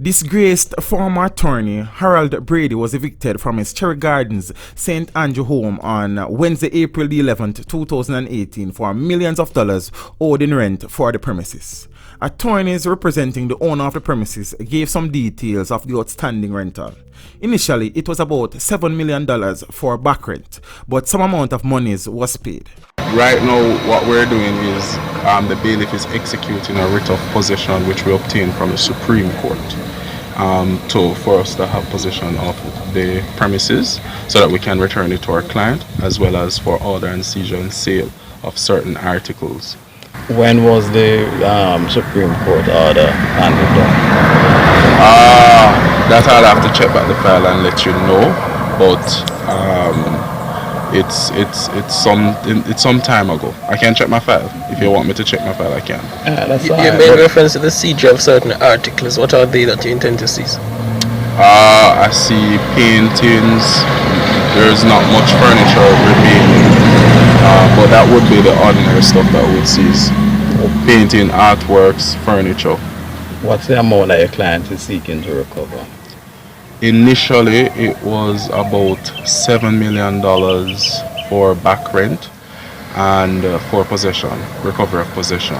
Disgraced former attorney Harold Brady was evicted from his Cherry Gardens, St. Andrew home on Wednesday, April the 11th, 2018 for millions of dollars owed in rent for the premises. Attorneys representing the owner of the premises gave some details of the outstanding rental. Initially, it was about $7 million for back rent, but some amount of monies was paid. Right now, what we're doing is the bailiff is executing a writ of possession which we obtained from the Supreme Court for us to have possession of the premises so that we can return it to our client, as well as for order and seizure and sale of certain articles. When was the Supreme Court order handed down? That I'll have to check back the file and let you know, but it's some time ago. I can check my file. If you want me to check my file, I can. You made reference to the seizure of certain articles. What are they that you intend to seize? I see paintings. There's not much furniture remaining, but that would be the ordinary stuff that we would seize. Painting, artworks, furniture. What's the amount that your client is seeking to recover? Initially, it was about $7 million for back rent and for possession, recovery of possession.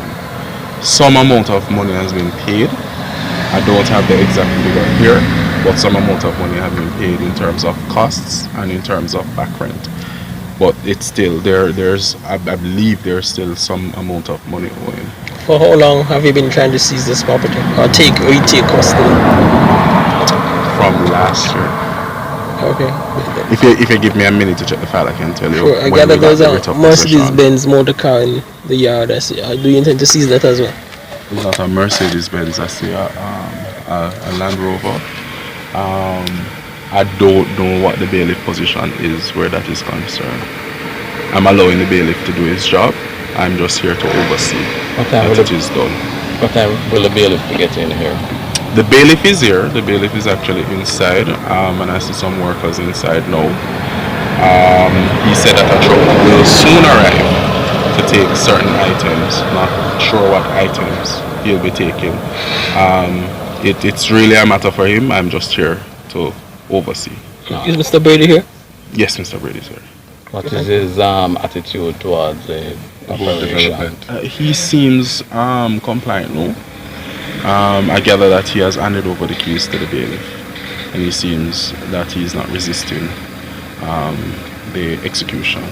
Some amount of money has been paid. I don't have the exact figure here, but some amount of money has been paid in terms of costs and in terms of back rent. But it's still I believe there's still some amount of money owing. For how long have you been trying to seize this property or retake custody? From last year. Okay. If you give me a minute to check the file, I can tell you. Sure. I gather there's a Mercedes-Benz motor car in the yard. I see. Do you intend to seize that as well? It's not a Mercedes-Benz. I see a Land Rover. I don't know what the bailiff position is where that is concerned. I'm allowing the bailiff to do his job. I'm just here to oversee that it is done. What time will the bailiff be getting here? The bailiff is here. The bailiff is actually inside, and I see some workers inside now. He said that a truck will soon arrive to take certain items. Not sure what items he'll be taking. It's really a matter for him. I'm just here to oversee. Is Mr. Brady here? Yes, Mr. Brady is here. What is his attitude towards the development? He seems compliant now. I gather that he has handed over the keys to the bailiff, and he seems that he is not resisting the execution.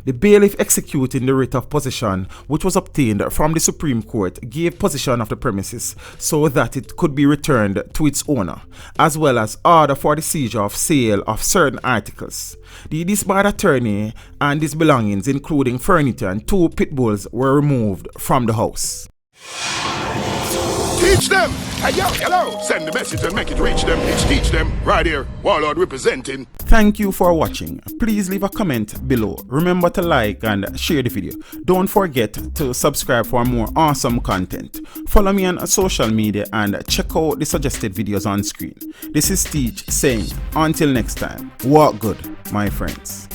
The bailiff executing the writ of possession, which was obtained from the Supreme Court, gave possession of the premises so that it could be returned to its owner, as well as order for the seizure of sale of certain articles. The disbarred attorney and his belongings, including furniture and 2 pit bulls, were removed from the house. Teach them! Hey, yo, hello! Send the message and make it reach them. It's Teach Them, right here, Warlord representing. Thank you for watching. Please leave a comment below. Remember to like and share the video. Don't forget to subscribe for more awesome content. Follow me on social media and check out the suggested videos on screen. This is Teach saying, until next time, walk good, my friends.